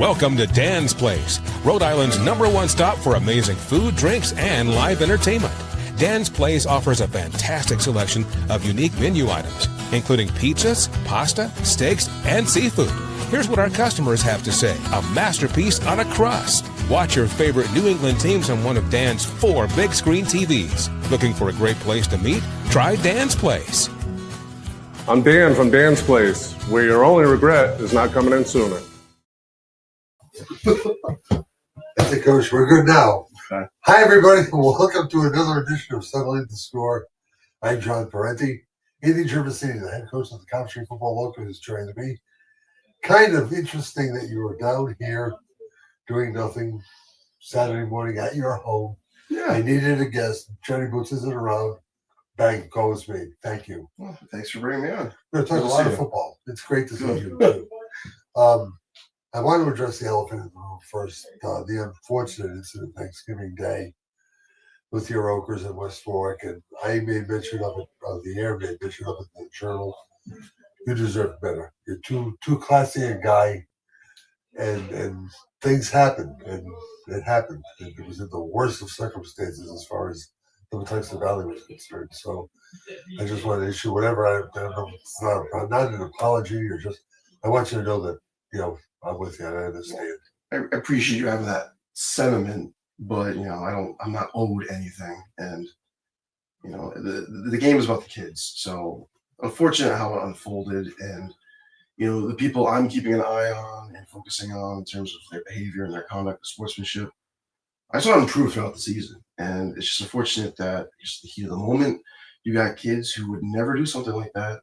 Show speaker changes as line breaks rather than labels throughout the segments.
Welcome to Dan's Place, Rhode Island's #1 stop for amazing food, drinks, and live entertainment. Dan's Place offers a fantastic selection of unique menu items, including pizzas, pasta, steaks, and seafood. Here's what our customers have to say. A masterpiece on a crust. Watch your favorite New England teams on one of Dan's 4 big screen TVs. Looking for a great place to meet? Try Dan's Place.
I'm Dan from Dan's Place, where your only regret is not coming in sooner.
That's it, Coach. We're good now.
Okay.
Hi, everybody. Welcome to another edition of Settling the Score. I'm John Parenti. Andy Gervasini, the head coach of the Coventry Football Local, is joining me. Kind of interesting that you were down here doing nothing Saturday morning at your home.
Yeah.
I needed a guest. Johnny Boots isn't around. Bang, call was made. Thank you.
Well, thanks for bringing me on.
We're going to talk
Good
a
to
lot
see
of
you.
football. It's great to see
Good.
you, too. I want to address the elephant in the room first. The unfortunate incident Thanksgiving Day with your Oakers in West Fork, and I made mention of it. The air made mention of it in the journal. You deserve better. You're too classy a guy, and things happen, and it happened. And it was in the worst of circumstances as far as the Metuxent Valley was concerned. So I just want to issue whatever I don't know. It's not an apology, or just I want you to know that I'm with you. And I understand.
I appreciate you having that sentiment, but I'm not owed anything, and the game is about the kids. So unfortunate how it unfolded, and the people I'm keeping an eye on and focusing on in terms of their behavior and their conduct, the sportsmanship. I saw it improve throughout the season, and it's just unfortunate that just the heat of the moment, you got kids who would never do something like that,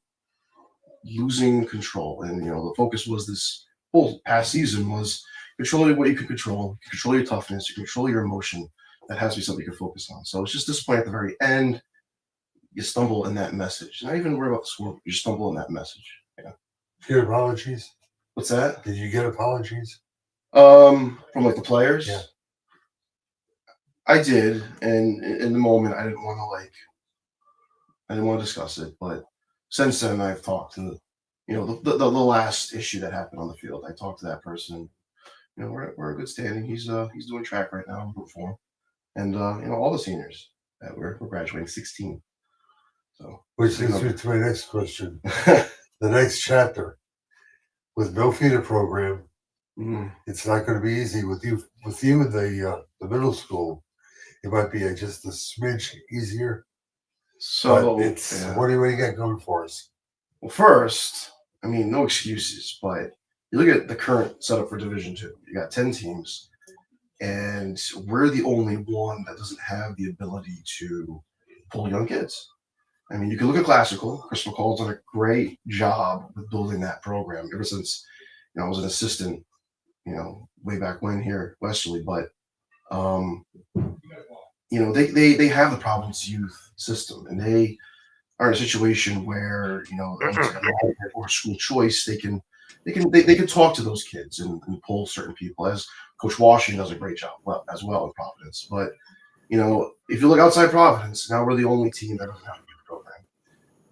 losing control, and the focus was this whole past season was controlling what you can control your toughness, you control your emotion. That has to be something you can focus on. So it's just disappointing at the very end. You stumble in that message. Not even worry about the score. You stumble in that message. Yeah.
Your apologies?
What's that?
Did you get apologies?
From like the players?
Yeah.
I did, and in the moment I didn't want to discuss it, but since then I've talked to the last issue that happened on the field. I talked to that person. We're in good standing. He's doing track right now. I'm rooting for him, and all the seniors that we're graduating, 16. So
Which leads me to my next question. The next chapter, with no feeder program, it's not going to be easy with you in the middle school. It might be just a smidge easier.
So
but it's what do you got going for us?
Well, first, no excuses, but you look at the current setup for Division II. You got 10 teams, and we're the only one that doesn't have the ability to pull young kids. You can look at Classical. Chris McCall's done a great job with building that program ever since I was an assistant, way back when here at Westerly. But they have the Providence youth system, and they are in a situation where or school choice they can talk to those kids and pull certain people, as Coach Washington does a great job as well in Providence. But if you look outside Providence, now we're the only team that doesn't have a youth program,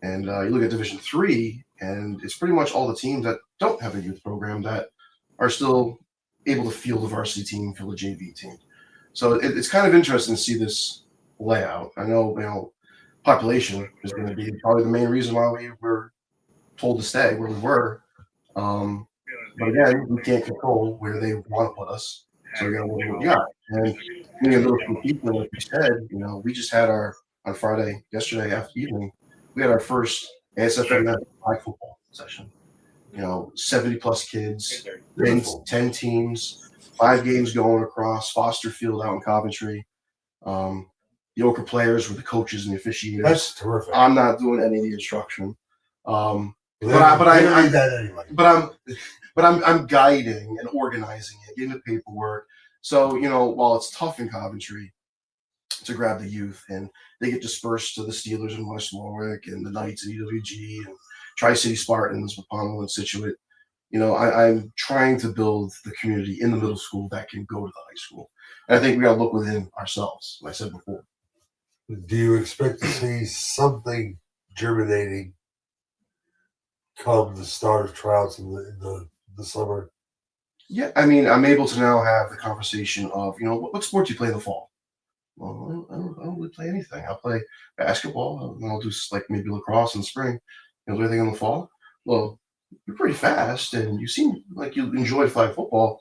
and you look at Division III, and it's pretty much all the teams that don't have a youth program that are still able to field a varsity team, field a JV team. So it's kind of interesting to see this layout. I know population is going to be probably the main reason why we were told to stay where we were. But again, we can't control where they want to put us, so we got to work with what we got. And being a little people, like you said, we just had on yesterday after evening, we had our first ASFM high football session. 70 plus kids, 10 teams, 5 games going across Foster Field out in Coventry. The Ochre players were the coaches and the officiators.
That's terrific.
I'm not doing any of the instruction. But I'm guiding and organizing it, getting the paperwork. So, while it's tough in Coventry to grab the youth, and they get dispersed to the Steelers in West Warwick and the Knights at EWG and Tri-City Spartans with Pownell and Situate, I'm trying to build the community in the middle school that can go to the high school. And I think we got to look within ourselves, like I said before.
Do you expect to see something germinating come the start of trials in the summer?
Yeah, I mean, I'm able to now have the conversation of, what sport do you play in the fall? Well, I don't really play anything. I'll play basketball, and I'll do like maybe lacrosse in the spring. Do anything in the fall? Well, you're pretty fast, and you seem like you enjoy flag football.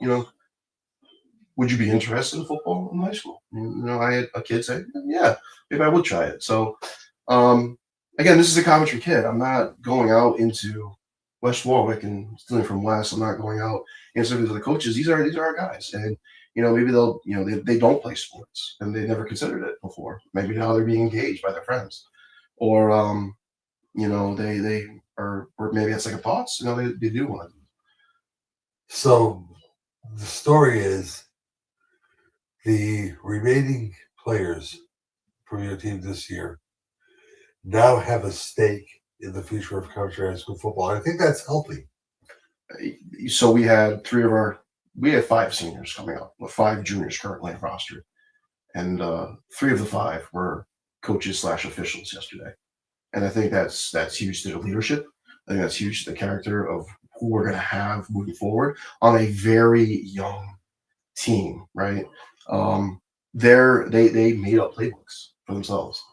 Would you be interested in football in high school? I had a kid say, yeah, maybe I would try it. So, um, again, this is a Coventry kid. I'm not going out into West Warwick and stealing from West. I'm not going out and serving to the coaches. These are our guys, and maybe they'll they don't play sports and they never considered it before. Maybe now they're being engaged by their friends, or they are, or maybe it's second thoughts. They do want to.
So the story is the remaining players from your team this year now have a stake in the future of Coventry High School football. I think that's healthy.
So we had five seniors coming up, with 5 juniors currently rostered, and 3 of the 5 were coaches / officials yesterday. And I think that's huge to the leadership. I think that's huge to the character of who we're going to have moving forward on a very young team, right? They made up playbooks for themselves.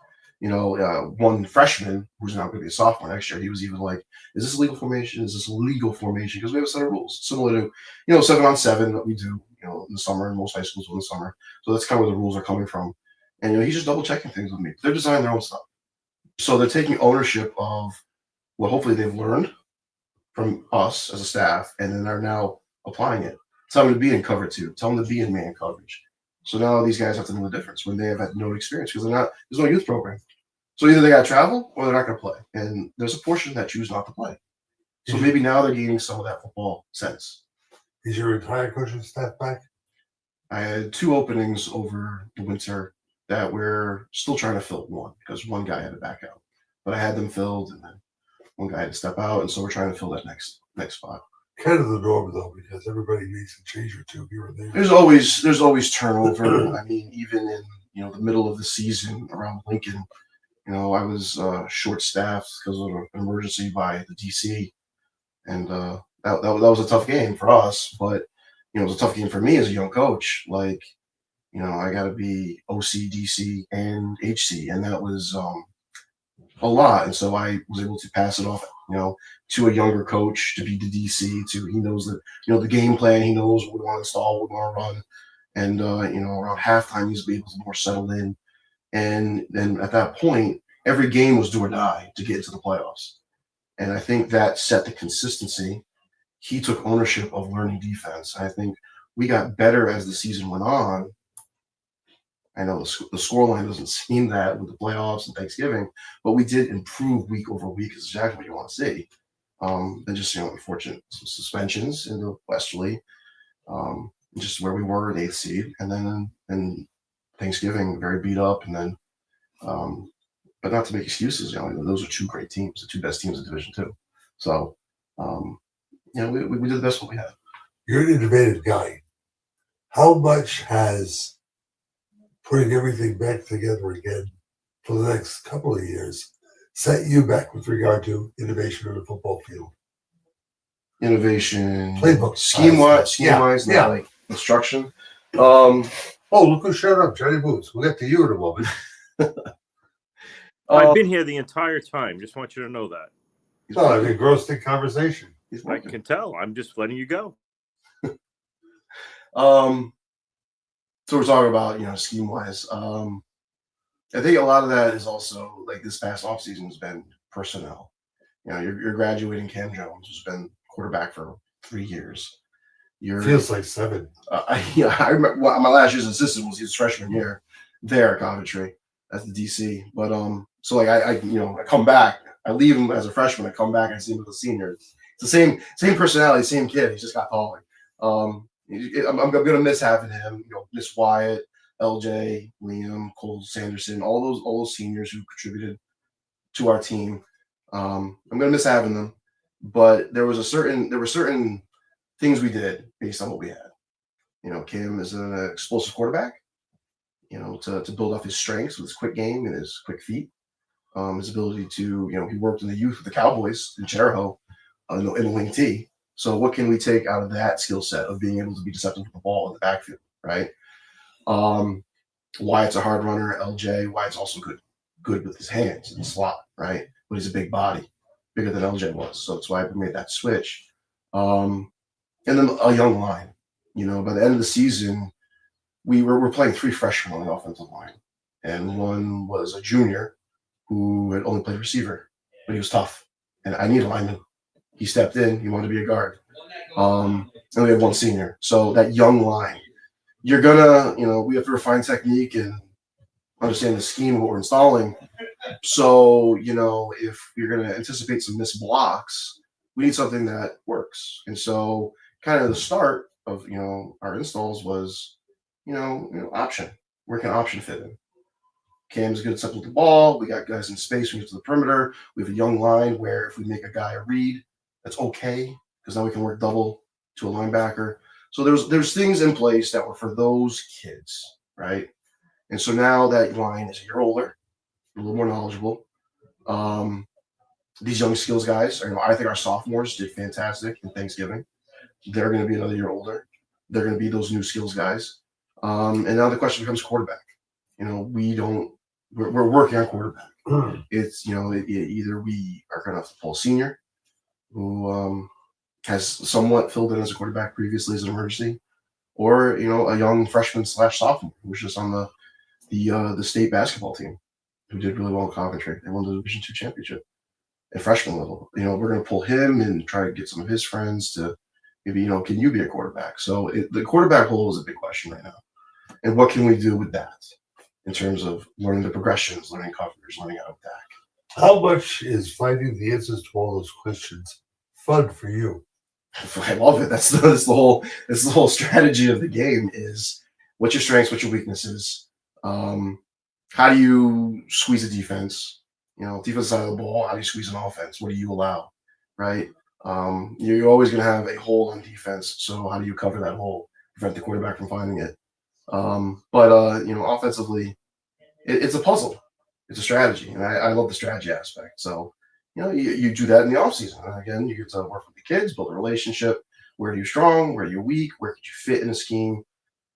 One freshman who's now going to be a sophomore next year, he was even like, is this a legal formation? Is this a legal formation? Because we have a set of rules similar to, 7-on-7 that we do, in the summer, and most high schools do in the summer. So that's kind of where the rules are coming from. And, he's just double checking things with me. They're designing their own stuff. So they're taking ownership of what hopefully they've learned from us as a staff, and then are now applying it. Tell them to be in cover 2. Tell them to be in man coverage. So now these guys have to know the difference when they have had no experience, because there's no youth program. So either they got to travel or they're not going to play. And there's a portion that choose not to play. So maybe now they're gaining some of that football sense.
Is your entire coaching staff back?
I had 2 openings over the winter that we're still trying to fill one, because one guy had to back out. But I had them filled, and then one guy had to step out, and so we're trying to fill that next spot.
Kind of the norm, though, because everybody makes a change or 2 here and there.
There's always turnover. I mean, even in the middle of the season around Lincoln, I was short-staffed because of an emergency by the DC, and that was a tough game for us. But it was a tough game for me as a young coach. Like, I got to be OC, DC, and HC, and that was a lot. And so I was able to pass it off, to a younger coach to be the DC. He knows that the game plan. He knows what we want to install, what we want to run, and around halftime he's able to more settle in. And then at that point, every game was do or die to get into the playoffs. And I think that set the consistency. He took ownership of learning defense. I think we got better as the season went on. I know the scoreline doesn't seem that with the playoffs and Thanksgiving, but we did improve week over week. Is exactly what you want to see. And just unfortunate suspensions in the Westerly, just where we were at 8th seed, and then in Thanksgiving very beat up, and then but not to make excuses, those are 2 great teams, the 2 best teams in Division 2. So we did the best what we had.
You're an innovative guy. How much has putting everything back together again for the next couple of years set you back with regard to innovation on the football field?
Innovation,
playbook,
scheme wise,
yeah.
Like instruction.
Oh, look who showed up, Johnny Boots. We'll get to you in a moment.
I've been here the entire time. Just want you to know that.
Oh, an engrossing conversation.
I can tell. I'm just letting you go.
So we're talking about, scheme wise. I think a lot of that is also like this past offseason has been personnel. You're graduating Cam Jones, who's been quarterback for 3 years.
Feels like 7.
I remember my last year's assistant was his freshman year there at Coventry as the DC. But so like I come back, I leave him as a freshman, I come back, I see him as a senior. It's the same personality, same kid. He just got taller. I'm gonna miss having him. Miss Wyatt, LJ, Liam, Cole Sanderson, all those seniors who contributed to our team. I'm gonna miss having them, but there were certain things we did based on what we had. Cam is an explosive quarterback. To build off his strengths with his quick game and his quick feet, his ability to he worked in the youth with the Cowboys in Cheraho in the wing T. So what can we take out of that skill set of being able to be deceptive with the ball in the backfield, right? Wyatt's a hard runner, LJ. Wyatt's also good with his hands in the slot, right? But he's a big body, bigger than LJ was. So that's why we made that switch. And then a young line. You know, by the end of the season, we're playing 3 freshmen on the offensive line. And one was a junior who had only played receiver, but he was tough. And I need a lineman. He stepped in. He wanted to be a guard. And we had one senior. So that young line, you're gonna, you know, we have to refine technique and understand the scheme of what we're installing. So, you know, if you're gonna anticipate some missed blocks, we need something that works. And so, kind of the start of, you know, our installs was, you know, option. Where can option fit in? Cam's good at stepping with the ball. We got guys in space. We get to the perimeter. We have a young line where if we make a guy a read, that's okay because now we can work double to a linebacker. So there's things in place that were for those kids, right? And so now that line is a year older, a little more knowledgeable. These young skills guys, I think our sophomores did fantastic in Thanksgiving. They're going to be another year older. They're going to be those new skills guys. And now the question becomes quarterback. You know, we're working on quarterback. It's, you know, either we are going to have to pull a senior who has somewhat filled in as a quarterback previously as an emergency, or, you know, a young freshman / sophomore who was just on the state basketball team who did really well in Coventry. They won the Division II championship at freshman level. You know, we're going to pull him and try to get some of his friends to maybe, you know, can you be a quarterback? So the quarterback hole is a big question right now. And what can we do with that in terms of learning the progressions, learning coverage, learning how to attack?
How much is finding the answers to all those questions fun for you?
I love it. That's the whole strategy of the game is what's your strengths, what's your weaknesses, how do you squeeze a defense, you know, defense side of the ball, how do you squeeze an offense, what do you allow, right? You're always going to have a hole on defense, so how do you cover that hole, prevent the quarterback from finding it? But you know, offensively, it's a puzzle, it's a strategy, and I love the strategy aspect. So, you know, you do that in the offseason. And again, you get to work with the kids, build a relationship. Where are you strong? Where are you weak? Where could you fit in a scheme?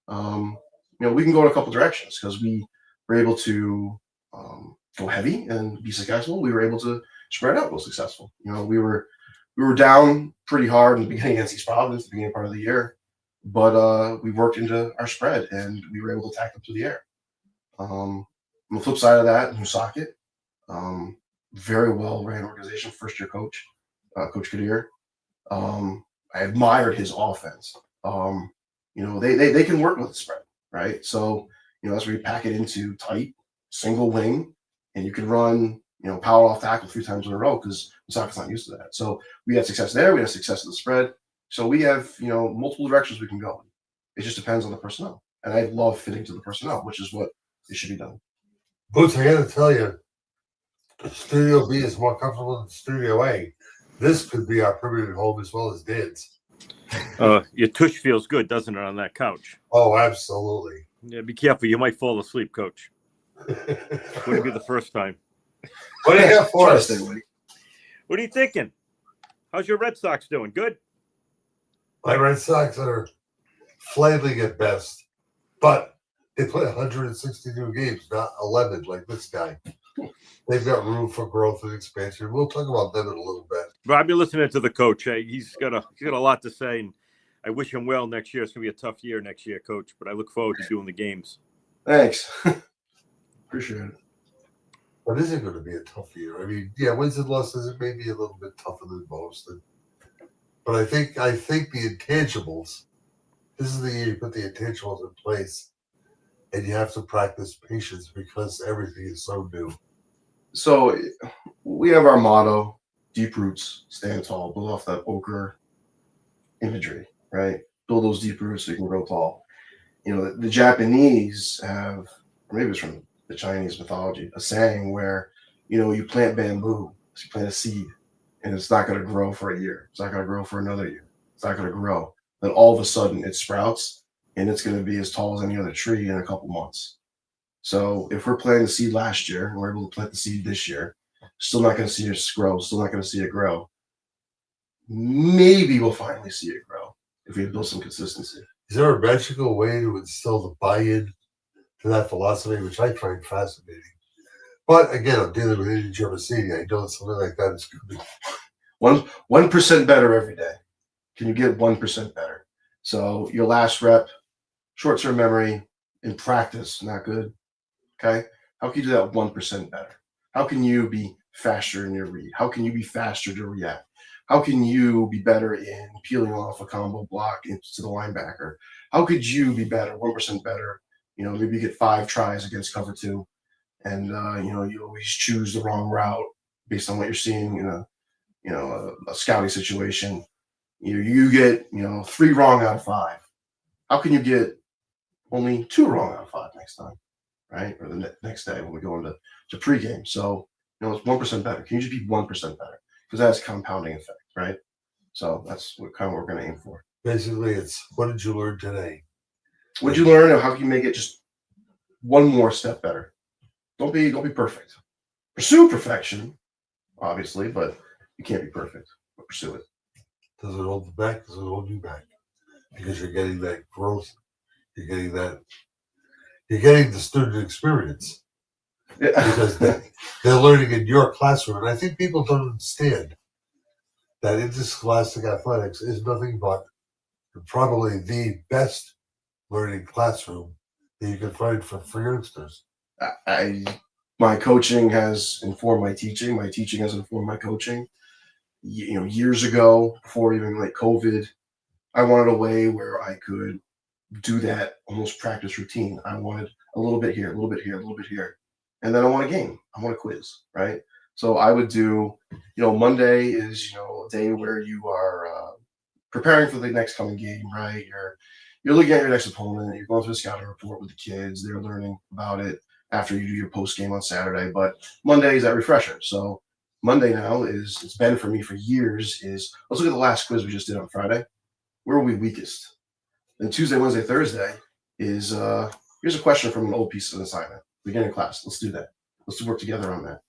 You know, we can go in a couple directions because we were able to go heavy and be successful. We were able to spread out, go successful. You know, we were down pretty hard in the beginning against East Providence, the beginning part of the year, but we worked into our spread and we were able to attack them through the air. On the flip side of that, Woonsocket, very well ran organization, first year coach, Coach Kadir. I admired his offense. You know, they can work with the spread, right? So, you know, that's where you pack it into tight, single wing, and you can run, you know, power off tackle 3 times in a row because Woonsocket's not used to that. So we had success there. We had success in the spread. So we have, you know, multiple directions we can go. It just depends on the personnel. And I love fitting to the personnel, which is what it should be done.
Boots, I got to tell you, Studio B is more comfortable than Studio A. This could be our permanent home as well as Dan's.
Your tush feels good, doesn't it, on that couch?
Oh, absolutely.
Yeah, be careful. You might fall asleep, Coach. Wouldn't be the first time.
What do you have for us?
What are you thinking? How's your Red Sox doing? Good?
My Red Sox are flailing at best, but they play 162 games, not 11 like this guy. They've got room for growth and expansion. We'll talk about them in a little bit.
But I've been listening to the coach. He's got a lot to say, and I wish him well next year. It's going to be a tough year next year, Coach, but I look forward to doing the games.
Thanks. Appreciate it.
But is it going to be a tough year? I mean, yeah, wins and losses, it may be a little bit tougher than most. But I think the intangibles, this is the year you put the intangibles in place, and you have to practice patience because everything is so new.
So we have our motto, deep roots, stand tall, build off that ochre imagery, right? Build those deep roots so you can grow tall. You know, the Japanese have, or maybe it's from the Chinese mythology, a saying where, you know, you plant bamboo, so you plant a seed, and it's not going to grow for a year. It's not going to grow for another year. It's not going to grow. Then all of a sudden it sprouts, and it's going to be as tall as any other tree in a couple months. So if we're planting the seed last year and we're able to plant the seed this year, still not going to see it grow, still not going to see it grow. maybe we'll finally see it grow if we build some consistency.
Is there a magical way to instill the buy-in to that philosophy, which I find fascinating? But again, I'm dealing with Indian Germicidi. I know something like that is coming.
1% better every day. Can you get 1% better? So your last rep, short-term memory, in practice, not good. Okay. How can you do that 1% better? How can you be faster in your read? How can you be faster to react? How can you be better in peeling off a combo block into the linebacker? How could you be better, 1% better? Maybe you get 5 tries against cover 2, and you always choose the wrong route based on what you're seeing in a scouting situation. You get 3 wrong out of 5. How can you get only 2 wrong out of 5 next time, right? Or the next day when we go into pregame. So it's 1% better. Can you just be 1% better? Because that has compounding effect, right? So that's what we're going to aim for.
Basically, it's what did you learn today?
What did you learn, and how can you make it just one more step better? Don't be perfect. Pursue perfection, obviously, but you can't be perfect. But pursue it.
Does it hold you back? Does it hold you back? Because you're getting that growth. You're getting the student experience.
Yeah.
Because they're learning in your classroom. And I think people don't understand that interscholastic athletics is nothing but probably the best learning classroom that you can find for youngsters.
My coaching has informed my teaching. My teaching has informed my coaching. Years ago, before even like COVID, I wanted a way where I could do that almost practice routine. I wanted a little bit here, a little bit here, a little bit here. And then I want a game. I want a quiz, right? So I would do, Monday is, a day where you are preparing for the next coming game, right? You're looking at your next opponent. You're going through a scouting report with the kids. They're learning about it after you do your post game on Saturday. But Monday is that refresher. So Monday now it's been for me for years is let's look at the last quiz we just did on Friday. Where were we weakest? Then Tuesday, Wednesday, Thursday is here's a question from an old piece of assignment. Beginning class. Let's do that. Let's work together on that.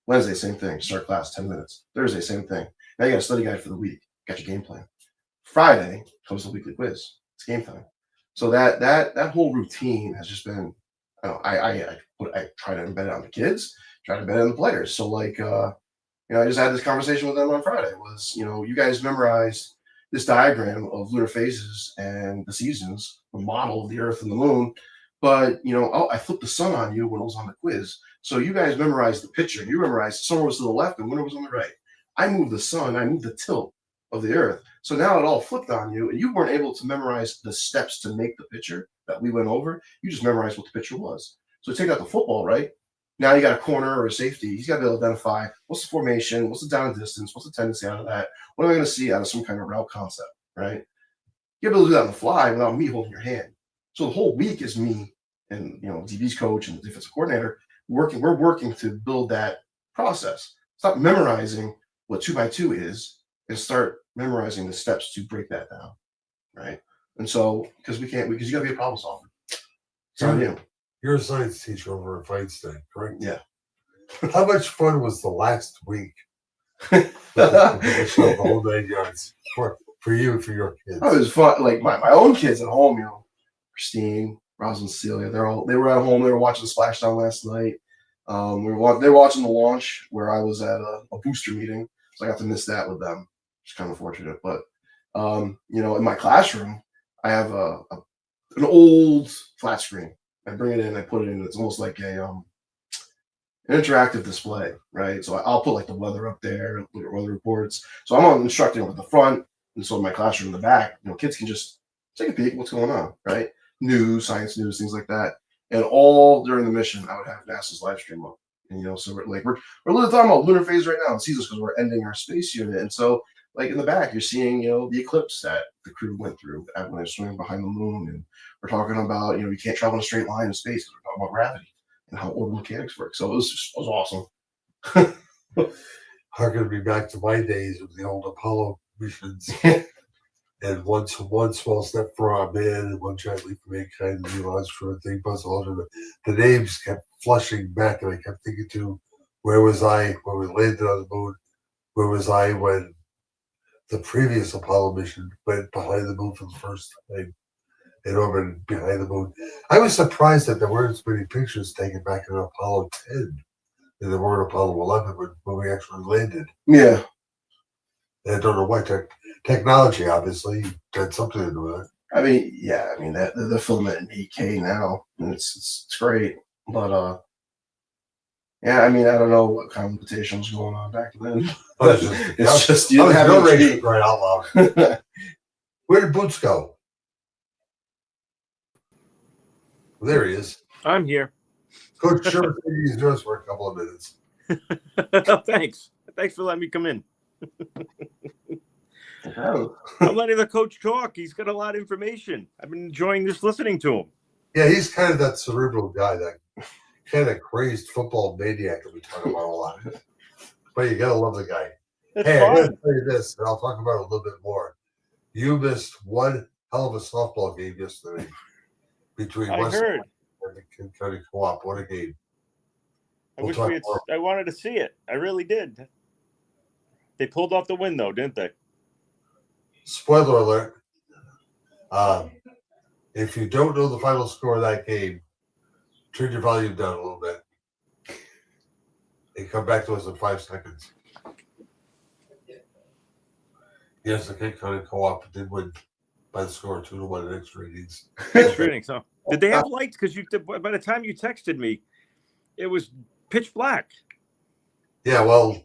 Wednesday, same thing. Start class, 10 minutes. Thursday, same thing. Now you got a study guide for the week. Got your game plan. Friday comes the weekly quiz. It's game time. So that whole routine has just been. I try to embed it on the kids. Try to embed it on the players. So I just had this conversation with them on Friday. You guys memorized this diagram of lunar phases and the seasons, the model of the Earth and the Moon. But, I flipped the sun on you when it was on the quiz. So you guys memorized the picture. You memorized summer was to the left and winter was on the right. I moved the sun. I moved the tilt of the Earth. So now it all flipped on you, and you weren't able to memorize the steps to make the picture that we went over. You just memorized what the picture was. So take out the football, right? Now you got a corner or a safety. He's got to be able to identify what's the formation, what's the down and distance, what's the tendency out of that. What am I going to see out of some kind of route concept, right? You're able to do that on the fly without me holding your hand. So the whole week is me and DB's coach and the defensive coordinator working. We're working to build that process. Stop memorizing what 2x2 is and start memorizing the steps to break that down, right? And so because you got to be a problem solver. So
you're a science teacher over at Feinstein, correct?
Yeah.
How much fun was the last week? The whole 9 yards for you and for your kids.
It was fun. Like my own kids at home, Christine, Rosalind, Celia, they were at home. They were watching the Splashdown last night. They were watching the launch where I was at a booster meeting, so I got to miss that with them. It's kind of fortunate, but in my classroom, I have an old flat screen. I bring it in, I put it in. It's almost like an interactive display, right? So I'll put like the weather up there, look at weather reports. So I'm instructing at the front, and so in my classroom in the back, kids can just take a peek what's going on, right? News, science news, things like that. And all during the mission, I would have NASA's live stream up. And so we're literally talking about lunar phase right now in seasons because we're ending our space unit. And so in the back, you're seeing the eclipse that the crew went through when they're swimming behind the moon. And we're talking about you can't travel in a straight line in space because we're talking about gravity and how orbital mechanics work. So it was awesome.
I'm going to be back to my days of the old Apollo missions. And one small step for our man and one giant leap for mankind, and Neil Armstrong, thing, Buzz Aldrin. The names kept flushing back, and I kept thinking to, where was I when we landed on the moon? Where was I when the previous Apollo mission went behind the moon for the first time. In orbit behind the moon. I was surprised that there weren't as many pictures taken back in Apollo 10 than there were in Apollo 11 when we actually landed.
Yeah.
I don't know why. Technology, obviously, had something to do with it.
I mean, yeah. I mean, that they're filming it in 8K now, and it's great. But yeah. I mean, I don't know what kind of limitation was going on back then. But it's just you didn't have
no right out loud. Where did Boots go? Well, there he is.
I'm here.
Coach Sherman said he's yours for a couple of minutes.
Thanks. Thanks for letting me come in.
Oh.
I'm letting the coach talk. He's got a lot of information. I've been enjoying just listening to him.
Yeah, he's kind of that cerebral guy, that kind of crazed football maniac that we talk about a lot. But you gotta love the guy.
That's
Hey, I gotta
fine.
tell you this, and I'll talk about it a little bit more. You missed one hell of a softball game yesterday between
I
West
heard.
and the Kent County Co-op. What a game!
I
We'll
wish
talk
we had.
more.
I wanted to see it. I really did. They pulled off the win, though, didn't they?
Spoiler alert. If you don't know the final score of that game, turn your volume down a little bit and come back to us in 5 seconds. Yes, the Kent County Co-op did win by the score of 2-1 in extra innings.
Extra innings, huh? Did they have lights? Because by the time you texted me, it was pitch black.
Yeah, well,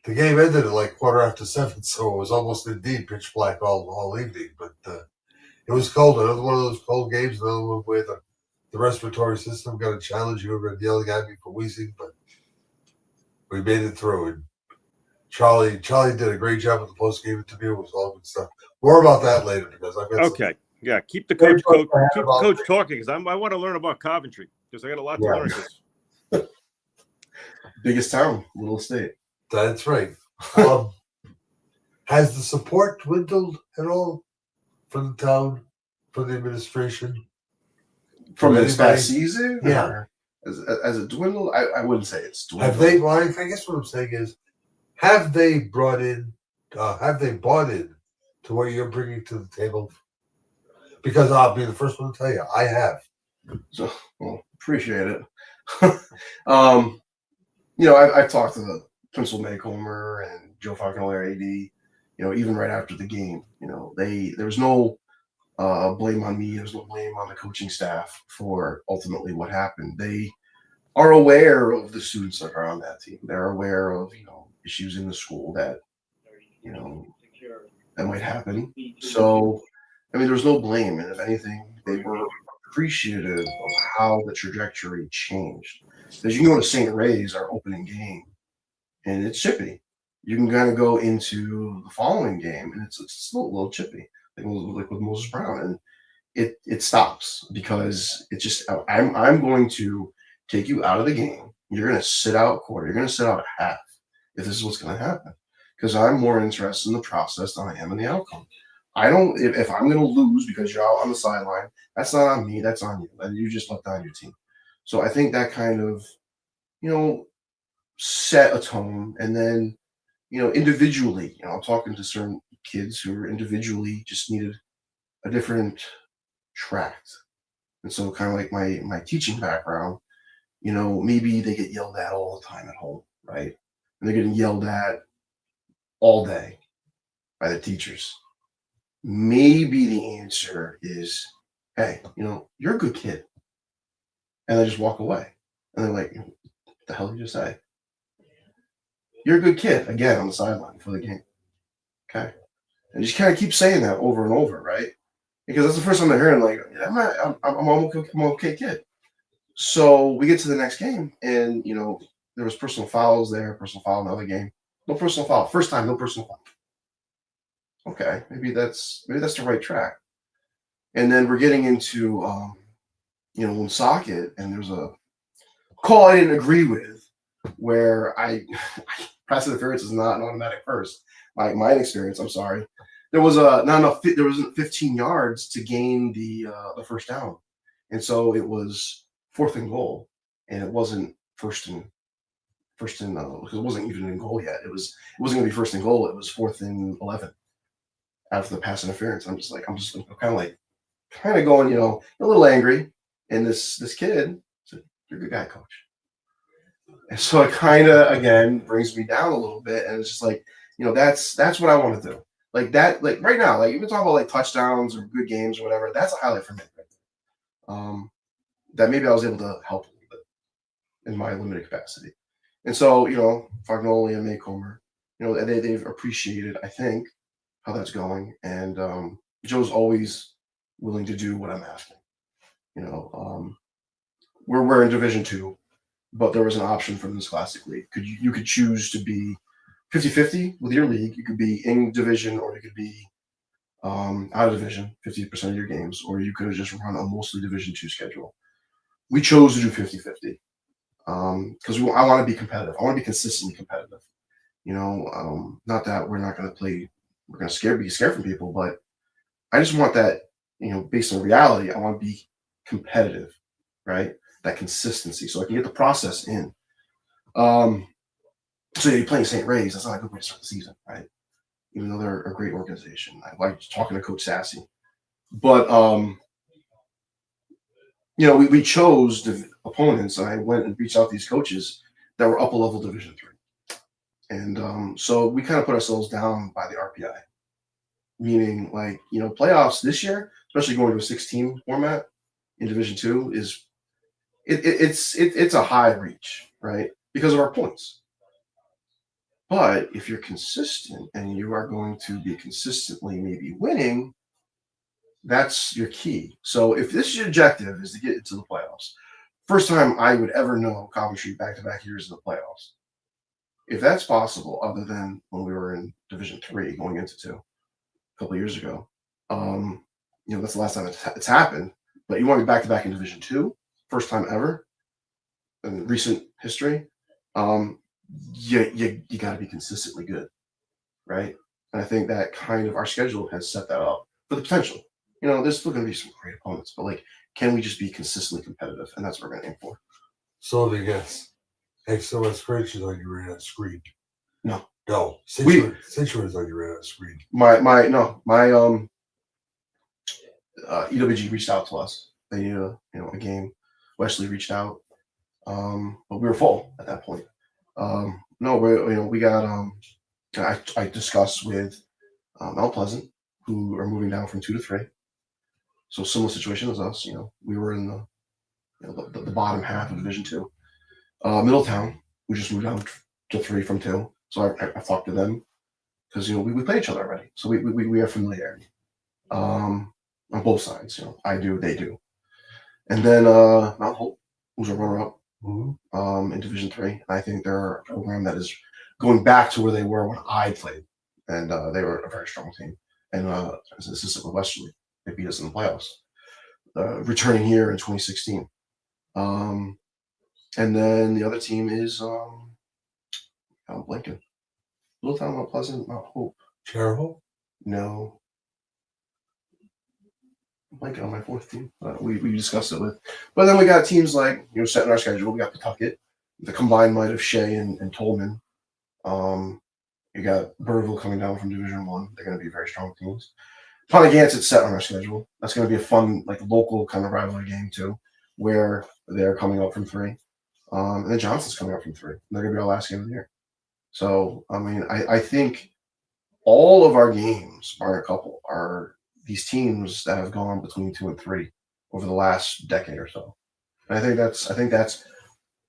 the game ended at like 7:15, so it was almost indeed pitch black all evening. But it was cold. Another one of those cold games. Another one where the respiratory system got a challenge. You were been yelling at me for wheezing, but we made it through. And Charlie did a great job with the post game interview. It was all good stuff. More about that later because I've got
Okay. Yeah, keep the coach talking because I want to learn about Coventry because I got a lot to learn.
Biggest town, little state.
That's right. Has the support dwindled at all from the town, from the administration?
From this
anybody?
past season?
Yeah.
Or as it dwindled? I wouldn't say it's dwindled.
Have they? Well, I guess what I'm saying is, have they bought in to what you're bringing to the table? Because I'll be the first one to tell you, I have.
So, well, appreciate it. I've talked to the Principal Maycomer and Joe Falconer AD, even right after the game, there was no blame on me. There was no blame on the coaching staff for ultimately what happened. They are aware of the students that are on that team. They're aware of, issues in the school that, that might happen. So, there was no blame. And if anything, they were appreciative of how the trajectory changed. As you can go to St. Ray's, our opening game, and it's chippy. You can kind of go into the following game, and it's still a little chippy, like with Moses Brown, and it stops because it's just I'm going to take you out of the game. You're going to sit out a quarter. You're going to sit out a half if this is what's going to happen, because I'm more interested in the process than I am in the outcome. I don't. If I'm going to lose because you're out on the sideline, that's not on me. That's on you. And you just let down your team. So I think that kind of, set a tone. And then, individually, I'm talking to certain kids who are individually just needed a different tract. And so kind of like my teaching background, maybe they get yelled at all the time at home, right? And they're getting yelled at all day by the teachers. Maybe the answer is, hey, you're a good kid. And they just walk away. And they're like, what the hell did you just say? You're a good kid, again, on the sideline for the game. Okay. And just kind of keep saying that over and over, right? Because that's the first time they're hearing, like, I'm okay kid. So we get to the next game, and, there was personal fouls there, personal foul in the other game. No personal foul. First time, no personal foul. Okay, maybe that's the right track. And then we're getting into Woonsocket, and there's a call I didn't agree with, where pass interference is not an automatic first. My experience, I'm sorry. There was there wasn't 15 yards to gain the first down, and so it was 4th and goal, and it wasn't first and because it wasn't even in goal yet. It wasn't going to be 1st and goal. It was 4th and 11. after the pass interference. I'm kind of going, a little angry. And this kid said, "You're a good guy, coach." And so it kind of again brings me down a little bit, and it's just like, that's what I want to do. Like that, like right now, like even talk about like touchdowns or good games or whatever. That's a highlight for me. That maybe I was able to help a little bit in my limited capacity. And so, Fagnoli and Maycomer, they've appreciated, I think, how that's going. And Joe's always willing to do what I'm asking. We're in Division II, but there was an option from this Classic League. You could choose to be 50-50 with your league. You could be in division, or you could be out of division, 50% of your games, or you could have just run a mostly Division II schedule. We chose to do 50-50 because I want to be competitive. I want to be consistently competitive. Not that we're not going to play, we're going to be scared from people, but I just want that, based on reality, I want to be competitive, right? That consistency, so I can get the process in. So you're playing St. Ray's, that's not a good way to start the season, right? Even though they're a great organization. I like talking to Coach Sassy. But, we chose the opponents, and I went and reached out to these coaches that were upper level Division III. And so we kind of put ourselves down by the RPI, meaning like, playoffs this year, especially going to a 16 format in Division II it's a high reach, right? Because of our points. But if you're consistent and you are going to be consistently maybe winning, that's your key. So if this is your objective is to get into the playoffs, first time I would ever know Coventry back-to-back years in the playoffs. If that's possible, other than when we were in Division III going into 2 a couple of years ago, that's the last time it's happened. But you want to be back-to-back in Division II, first time ever in recent history, you got to be consistently good, right? And I think that kind of our schedule has set that up for the potential. There's still going to be some great opponents, but like, can we just be consistently competitive? And that's what we're going to aim for.
So let me guess. XOS French is on your radar screen.
No.
Citrus is on your radar screen.
My EWG reached out to us. They needed a game. Wesley reached out, but we were full at that point. We got I discussed with Mount Pleasant, who are moving down from 2 to 3. So similar situation as us. We were in the bottom half of Division II. Middletown, we just moved down to 3 from 2. So I talked to them because we played each other already, so we have familiarity on both sides. I do, they do. And then Mount Hope, who's a runner-up in Division III. I think they're a program that is going back to where they were when I played, and they were a very strong team. And as an assistant with Westerly, they beat us in the playoffs, returning here in 2016. And then the other team is I'm blanking. Middletown, Mount Pleasant, Mount Hope.
Cherville?
No. Blanking on my 4th team. We discussed it with. But then we got teams like, setting our schedule. We got Pawtucket. The combined might of Shea and Tolman. You got Burville coming down from Division I. They're going to be very strong teams. Ponegant's set on our schedule. That's going to be a fun, like, local kind of rivalry game, too, where they're coming up from 3. And then Johnson's coming up from 3. They're going to be our last game of the year. So, I think all of our games, bar a couple, are these teams that have gone between 2 and 3 over the last decade or so. And I think that's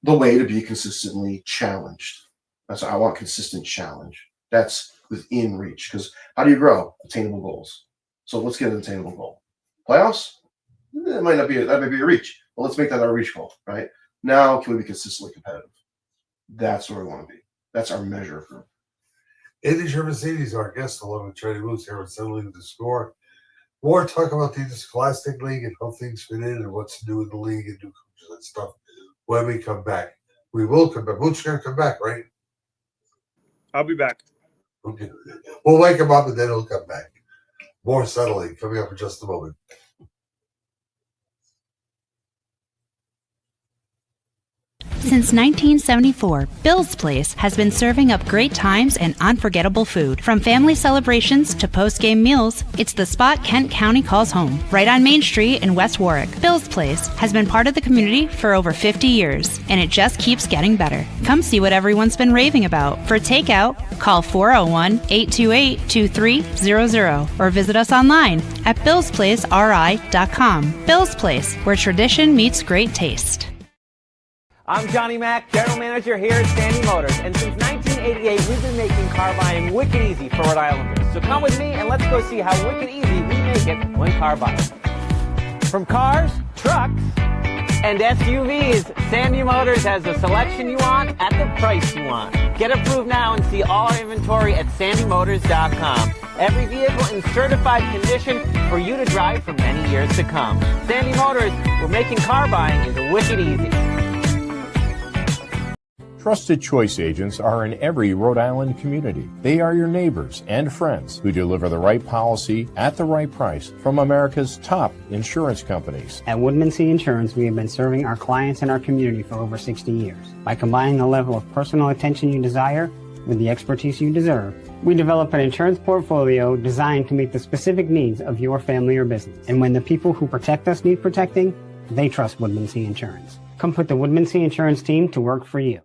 the way to be consistently challenged. I want consistent challenge. That's within reach. Because how do you grow? Attainable goals. So let's get an attainable goal. Playoffs? That might be a reach. But let's make that our reach goal, right? Now, can we be consistently competitive? That's where we want to be. That's our measure for.
Andy Gervasini, our guest, along with Trey Moose here on Settling the Score. More talk about the Scholastic League and how things fit in and what's new in the league and new coaches and stuff when we come back. We will come back. Mooch's going to come back, right?
I'll be back.
Okay. We'll wake him up and then he'll come back. More settling coming up in just a moment.
Since 1974, Bill's Place has been serving up great times and unforgettable food. From family celebrations to post-game meals, it's the spot Kent County calls home. Right on Main Street in West Warwick, Bill's Place has been part of the community for over 50 years, and it just keeps getting better. Come see what everyone's been raving about. For takeout, call 401-828-2300 or visit us online at billsplaceri.com. Bill's Place, where tradition meets great taste.
I'm Johnny Mack, General Manager here at Sandy Motors, and since 1988 we've been making car buying wicked easy for Rhode Islanders. So come with me and let's go see how wicked easy we make it when car buying. From cars, trucks, and SUVs, Sandy Motors has the selection you want at the price you want. Get approved now and see all our inventory at sandymotors.com. Every vehicle in certified condition for you to drive for many years to come. Sandy Motors, we're making car buying is wicked easy.
Trusted Choice agents are in every Rhode Island community. They are your neighbors and friends who deliver the right policy at the right price from America's top insurance companies.
At Woodmansee Insurance, we have been serving our clients and our community for over 60 years. By combining the level of personal attention you desire with the expertise you deserve, we develop an insurance portfolio designed to meet the specific needs of your family or business. And when the people who protect us need protecting, they trust Woodmansee Insurance. Come put the Woodmansee Insurance team to work for you.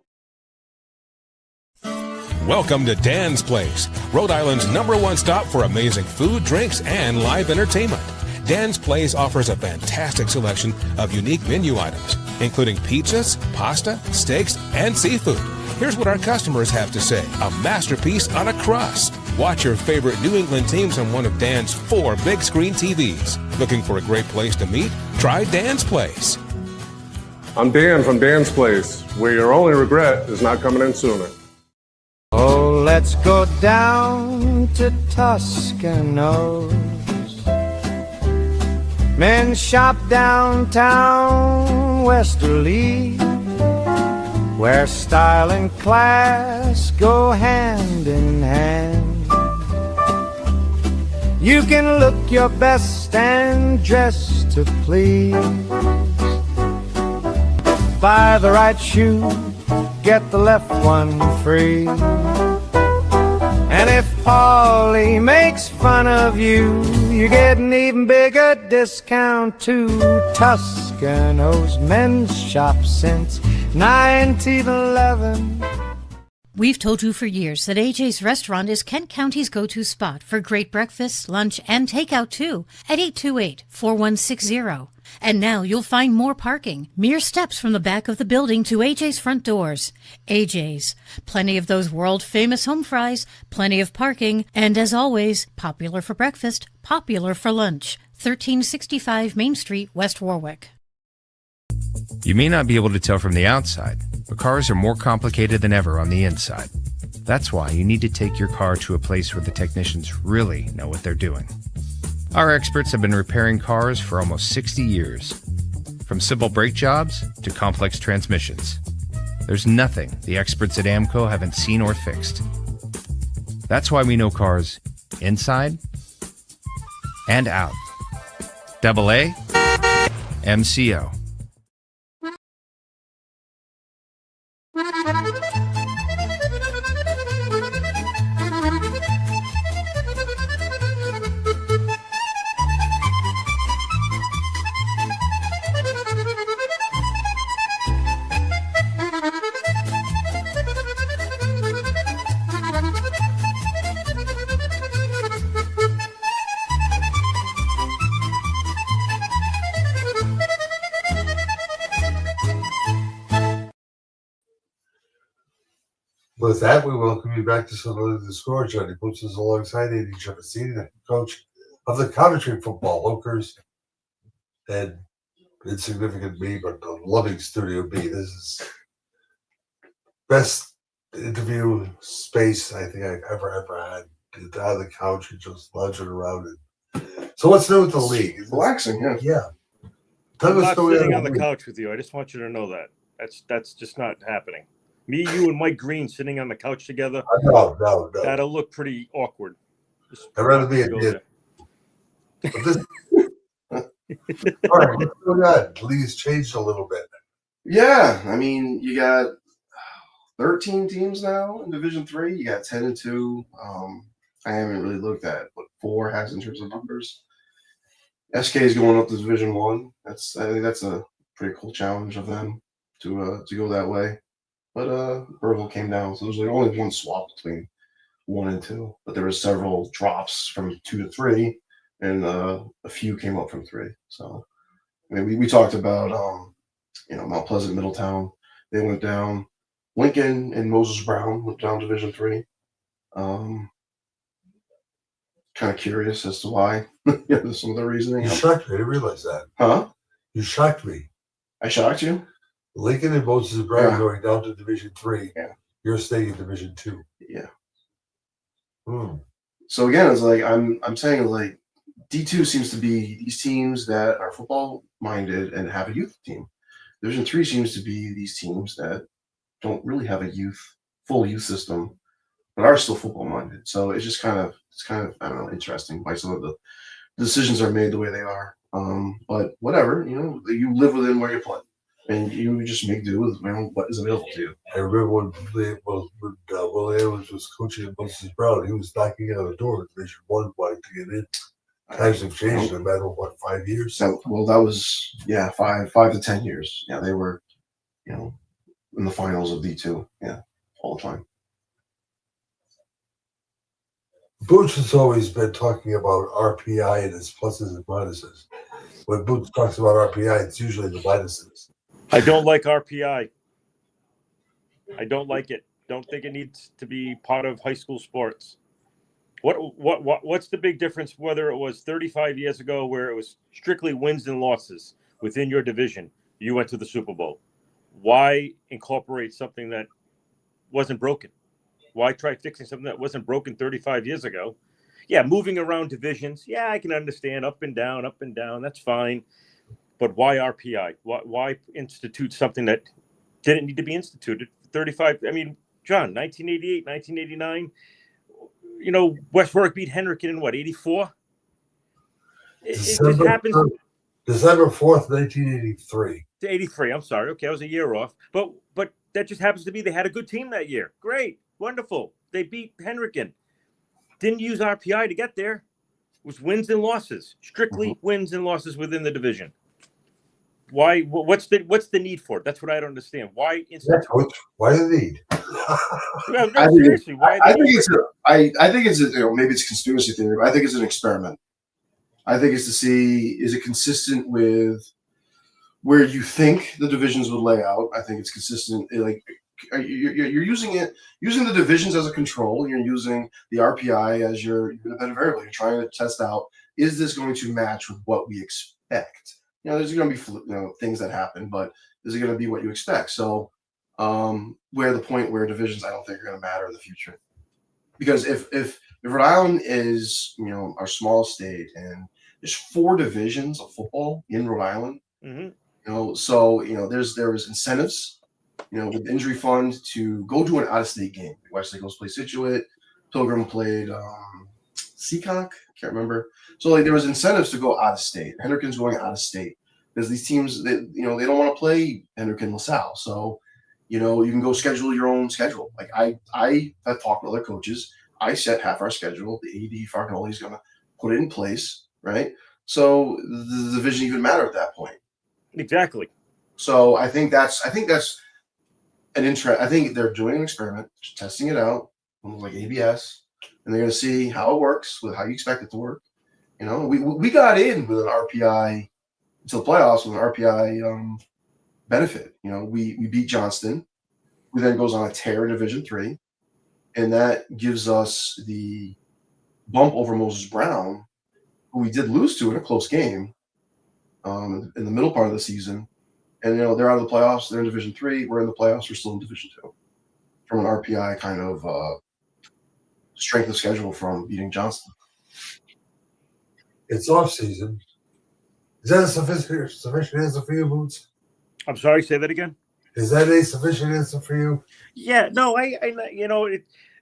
Welcome to Dan's Place, Rhode Island's #1 stop for amazing food, drinks, and live entertainment. Dan's Place offers a fantastic selection of unique menu items, including pizzas, pasta, steaks, and seafood. Here's what our customers have to say: a masterpiece on a crust. Watch your favorite New England teams on one of Dan's 4 big screen TVs. Looking for a great place to meet? Try Dan's Place.
I'm Dan from Dan's Place, where your only regret is not coming in sooner.
Oh, let's go down to Toscano's. Men shop downtown Westerly, where style and class go hand in hand. You can look your best and dress to please. Buy the right shoe, get the left one free. And if Paulie makes fun of you, you get an even bigger discount too. Toscano's men's shop since 1911.
We've told you for years that AJ's Restaurant is Kent County's go-to spot for great breakfast, lunch, and takeout too at 828-4160. And now you'll find more parking, mere steps from the back of the building to AJ's front doors. AJ's, plenty of those world-famous home fries, plenty of parking, and as always, popular for breakfast, popular for lunch. 1365 Main Street, West Warwick.
You may not be able to tell from the outside, but cars are more complicated than ever on the inside. That's why you need to take your car to a place where the technicians really know what they're doing. Our experts have been repairing cars for almost 60 years. From simple brake jobs to complex transmissions. There's nothing the experts at AMCO haven't seen or fixed. That's why we know cars inside and out. AA MCO.
With that, we welcome you back to Salute the Score. Johnny puts us alongside each other, senior coach of the Coventry Football Hookers, and insignificant me, but the loving Studio B. This is best interview space I think I've ever had. On the couch and just lounging around. So what's new with the league?
Relaxing, yeah.
Yeah.
I'm not sitting on the couch with you. I just want you to know that. That's just not happening. Me, you, and Mike Green sitting on the couch together.
No.
That'll look pretty awkward.
I'd rather be a kid. All right, let's go ahead. League's changed a little bit.
Yeah, I mean, you got 13 teams now in Division Three. You got 10-2. I haven't really looked at what 4 has in terms of numbers. SK is going up to Division One. I think that's a pretty cool challenge of them to go that way. But Burville came down, so there's like only one swap between 1 and 2. But there were several drops from 2 to 3, and a few came up from 3. So I mean, we talked about Mount Pleasant, Middletown. They went down. Lincoln and Moses Brown went down Division 3. Kind of curious as to why. Some of the reasoning.
You shocked me. I didn't realize that.
Huh?
You shocked me.
I shocked you?
Lincoln and Moses Brown
Yeah.
going down to Division 3.
Yeah.
You're staying in Division 2.
Yeah.
Hmm.
So again, it's like I'm saying, like, D2 seems to be these teams that are football minded and have a youth team. Division 3 seems to be these teams that don't really have a full youth system, but are still football minded. So it's just kind of I don't know, interesting why some of the decisions are made the way they are. But whatever, you live within where you play, and you just make do with what is available to you.
I remember when Will Evans was coaching at Moses Brown, he was knocking on the door at Division 1 wanting to get in. Times have changed in a matter of 5 years?
That was 5 to 10 years. Yeah, they were, in the finals of D2. Yeah, all the time.
Boots has always been talking about RPI and its pluses and minuses. When Boots talks about RPI, it's usually the minuses.
I don't like RPI. I don't like it. Don't think it needs to be part of high school sports. What's the big difference whether it was 35 years ago where it was strictly wins and losses within your division? You went to the Super Bowl. Why incorporate something that wasn't broken? Why try fixing something that wasn't broken 35 years ago? Yeah, moving around divisions. Yeah, I can understand up and down. That's fine. But why RPI? Why institute something that didn't need to be instituted? 35. I mean, John, 1988, 1989. West Warwick beat Henrikin in what, 84? It just happens.
December 4th, 1983.
To 83. I'm sorry. Okay, I was a year off. But that just happens to be they had a good team that year. Great. Wonderful. They beat Henrikin. Didn't use RPI to get there. It was wins and losses. Strictly wins and losses within the division. Why? What's the need for it? That's what I don't understand. Why institute?
Why the need?
No, seriously.
I think it's maybe it's a conspiracy theory, but I think it's an experiment. I think it's to see, is it consistent with where you think the divisions would lay out. I think it's consistent. Like you're using the divisions as a control. You're using the RPI as your independent variable. You're trying to test out, is this going to match with what we expect? There's going to be things that happen, but is it going to be what you expect? So where the point where divisions I don't think are going to matter in the future, because if Rhode Island is our small state and there's 4 divisions of football in Rhode Island, so there was incentives, with the injury fund to go to an out-of-state game. Wesley goes play Scituate, Pilgrim played Seacock, can't remember. So there was incentives to go out of state. Henrikin's going out of state because these teams they don't want to play Henrikin LaSalle. So you can go schedule your own schedule. Like I have talked with other coaches. I set half our schedule. The AD Farcanoli is going to put it in place, right? So the division even matter at that point.
Exactly.
So I think that's an interest. I think they're doing an experiment, testing it out, like ABS, and they're going to see how it works with how you expect it to work. We got in with an RPI to the playoffs with an RPI benefit. We beat Johnston, who then goes on a tear in Division 3, and that gives us the bump over Moses Brown, who we did lose to in a close game in the middle part of the season. And they're out of the playoffs. They're in Division 3. We're in the playoffs. We're still in Division 2 from an RPI kind of strength of schedule from beating Johnston.
It's off season. Is that a sufficient answer for you, Boots?
I'm sorry. Say that again.
Is that a sufficient answer for you?
Yeah. No.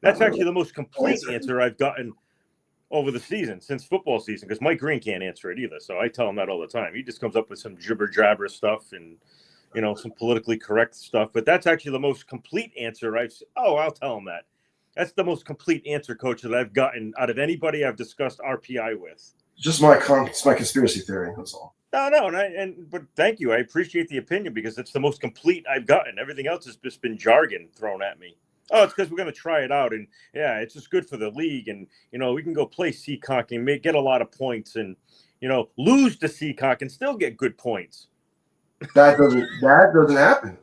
That's actually the most complete answer I've gotten over the season since football season, because Mike Green can't answer it either. So I tell him that all the time. He just comes up with some jibber jabber stuff, and some politically correct stuff. But that's actually the most complete answer I'll tell him that. That's the most complete answer, Coach, that I've gotten out of anybody I've discussed RPI with.
Just it's my conspiracy theory. That's all.
No, but thank you. I appreciate the opinion because it's the most complete I've gotten. Everything else has just been jargon thrown at me. Oh, it's because we're going to try it out, and yeah, it's just good for the league, and we can go play Seacock and get a lot of points, and lose to Seacock and still get good points.
That doesn't happen.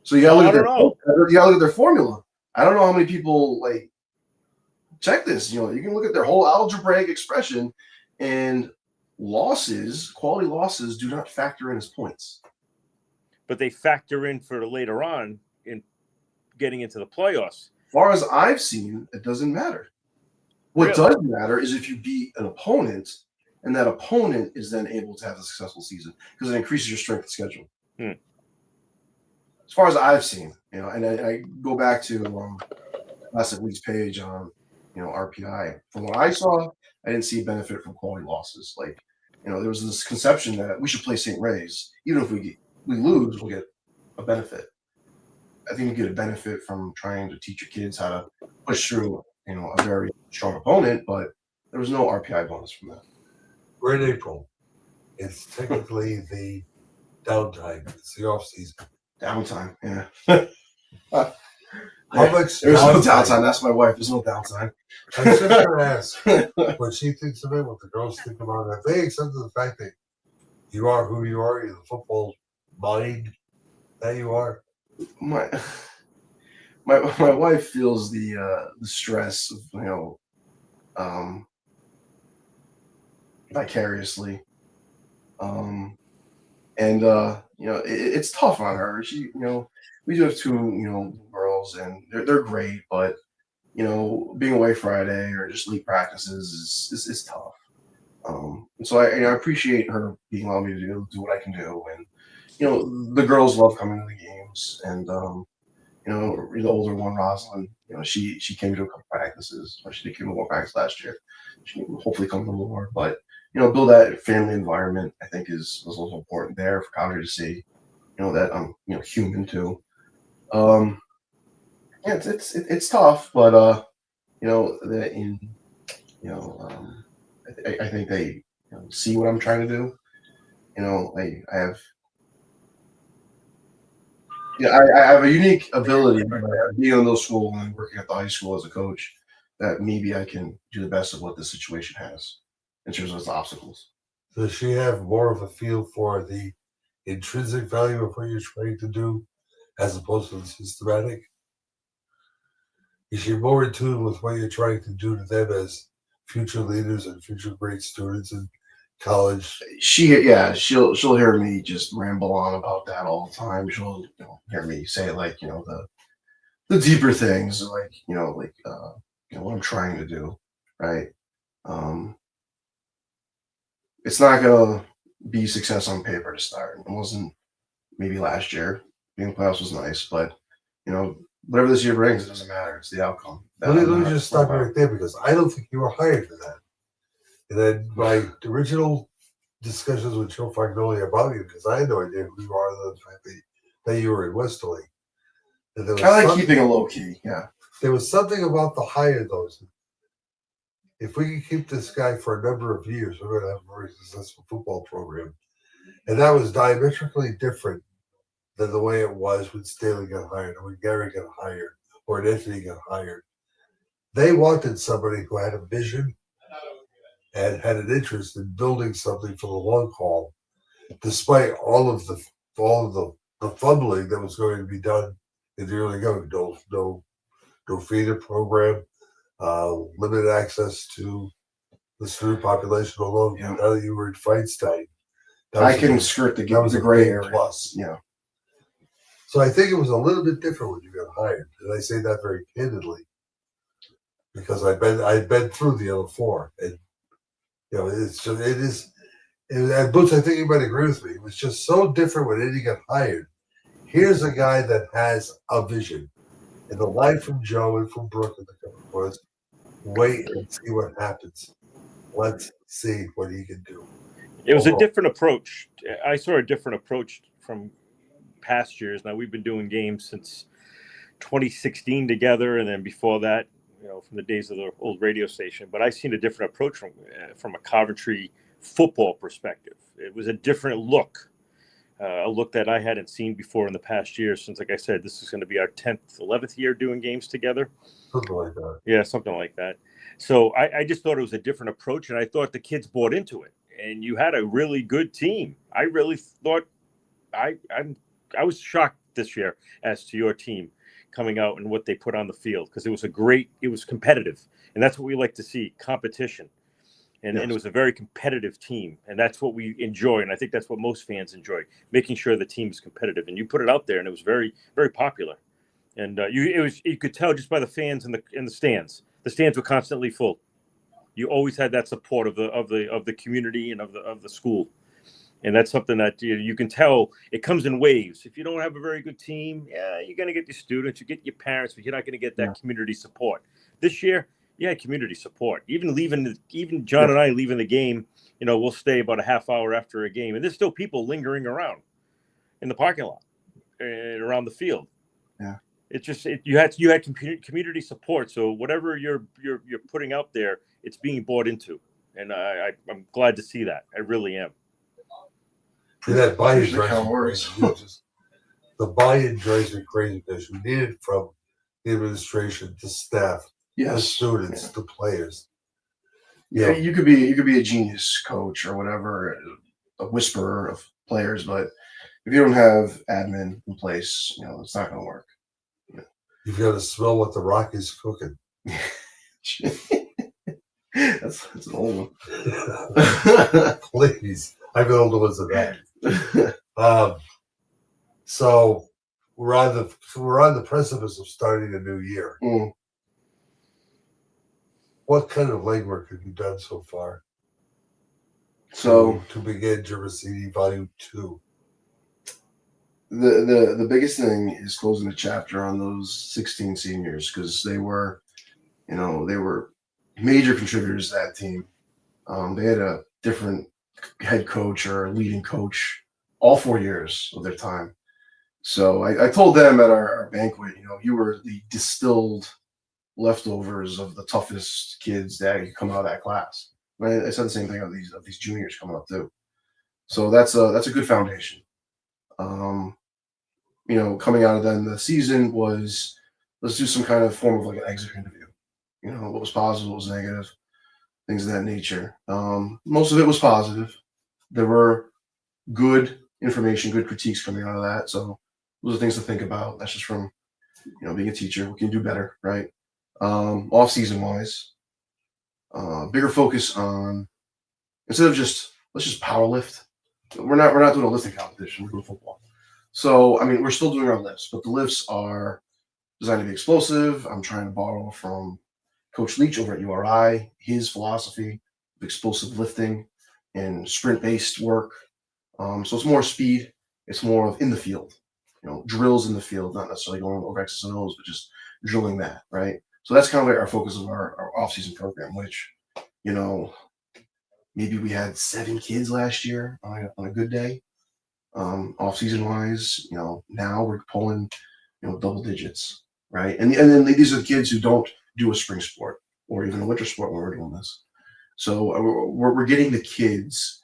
So you got to look at their formula. I don't know how many people check this. You can look at their whole algebraic expression, and quality losses do not factor in as points.
But they factor in for later on in getting into the playoffs.
As far as I've seen, it doesn't matter. What does matter is if you beat an opponent, and that opponent is then able to have a successful season because it increases your strength of schedule. As far as I've seen, and I go back to last week's page on RPI. From what I saw, I didn't see a benefit from quality losses. There was this conception that we should play St. Ray's, even if we lose, we'll get a benefit. I think you get a benefit from trying to teach your kids how to push through, a very strong opponent, but there was no RPI bonus from that.
We're in April. It's technically the downtime. It's the off season.
Downtime, yeah.
How much?
There's no downtime. That's my wife. There's no downtime.
I was just going to ask what she thinks of it, what the girls think about it. If they accepted the fact that you are who you are, you're the football mind that you are.
My wife feels the stress of vicariously, it's tough on her. She we do have two girls, and they're great, but being away Friday or just late practices is tough. And so I appreciate her being allowed me to do what I can do, and the girls love coming to the games, and the older one, Rosalind, she came to a couple practices, or she did come to one practice last year. She will hopefully come to more, but build that family environment. I think is also important there for Connor to see, that I'm human too. Yeah, it's tough, but I think they see what I'm trying to do. I have a unique ability being in middle school and working at the high school as a coach that maybe I can do the best of what the situation has in terms of its obstacles.
Does she have more of a feel for the intrinsic value of what you're trying to do as opposed to the systematic? Is she more in tune with what you're trying to do to them as future leaders and future great students in college?
She'll hear me just ramble on about that all the time. She'll hear me say the deeper things, what I'm trying to do, right? It's not gonna be success on paper to start. It wasn't maybe last year. Being in the playoffs was nice, but whatever this year brings, it doesn't matter. It's the outcome.
Let me just stop you right there, because I don't think you were hired for that. And then my original discussions with Joe Fagnoli about you, because I had no idea who you are, the fact that you were in Westerly.
I like keeping it low key. Yeah,
there was something about the hire, though. If we can keep this guy for a number of years, we're going to have a very successful football program. And that was diametrically different than the way it was when Staley got hired, or when Gary got hired, or when Anthony got hired. They wanted somebody who had a vision and had an interest in building something for the long haul, despite all of the fumbling that was going to be done in the early going. No feeder program, limited access to the student population alone. Yeah. Now that you were in Feinstein,
I can skirt the gray area.
Plus. Yeah. So I think it was a little bit different when you got hired, and I say that very candidly because I'd been through the other four, and and Boots, I think you might agree with me. It was just so different when Eddie got hired. Here's a guy that has a vision, and the line from Joe and from Brooke was, "Wait and see what happens. Let's see what he can do."
It was a different approach. I saw a different approach from past years. Now we've been doing games since 2016 together, and then before that, from the days of the old radio station. But I've seen a different approach from a Coventry football perspective. It was a different look, a look that I hadn't seen before in the past year. Since, like I said, this is going to be our 10th, 11th year doing games together.
Something like that.
Yeah, something like that. So I just thought it was a different approach, and I thought the kids bought into it. And you had a really good team. I really thought I was shocked this year as to your team coming out and what they put on the field, because it was competitive, and that's what we like to see, competition. And it was a very competitive team, and that's what we enjoy, and I think that's what most fans enjoy, making sure the team is competitive. And you put it out there, and it was very, very popular. And you could tell just by the fans in the stands. The stands were constantly full. You always had that support of the community and of the school, and that's something that you can tell. It comes in waves. If you don't have a very good team, you're going to get your students, you get your parents, but you're not going to get that community support. This year, community support. Even John and I leaving the game, we'll stay about a half hour after a game, and there's still people lingering around in the parking lot and around the field.
Yeah.
It's just you had community support. So whatever you're putting out there, it's being bought into, and I'm glad to see that. I really am.
And that buy-in drives me crazy. The buy-in drives me crazy because you need it from the administration to staff, the students, the players.
Yeah, you could be a genius coach or whatever, a whisperer of players, but if you don't have admin in place, it's not going to work.
You've got to smell what the Rock is cooking.
That's an old one.
Please, I've been older ones than that. So we're on the precipice of starting a new year.
Mm.
What kind of legwork have you done so far?
So
to begin Girasini Volume 2.
The biggest thing is closing the chapter on those 16 seniors, because they were major contributors to that team. They had a different head coach or leading coach all 4 years of their time. So I told them at our banquet, you were the distilled leftovers of the toughest kids that come out of that class. I said the same thing of these juniors coming up too. So that's a good foundation. Coming out of then the season was, let's do some kind of form of like an exit interview. What was positive, what was negative, things of that nature. Most of it was positive. There were good information, good critiques coming out of that. So those are things to think about. That's just from, being a teacher. We can do better, right? Off season wise, bigger focus on, instead of let's just power lift. We're not doing a lifting competition. We're doing football. So, we're still doing our lifts, but the lifts are designed to be explosive. I'm trying to borrow from Coach Leach over at URI, his philosophy of explosive lifting and sprint-based work. So it's more speed. It's more of in the field, drills in the field, not necessarily going over X's and O's, but just drilling that, right? So that's kind of like our focus of our off-season program, which, maybe we had 7 kids last year on a good day. Off-season wise, now we're pulling, double digits, right? And then these are the kids who don't do a spring sport or even a winter sport when we're doing this. So we're getting the kids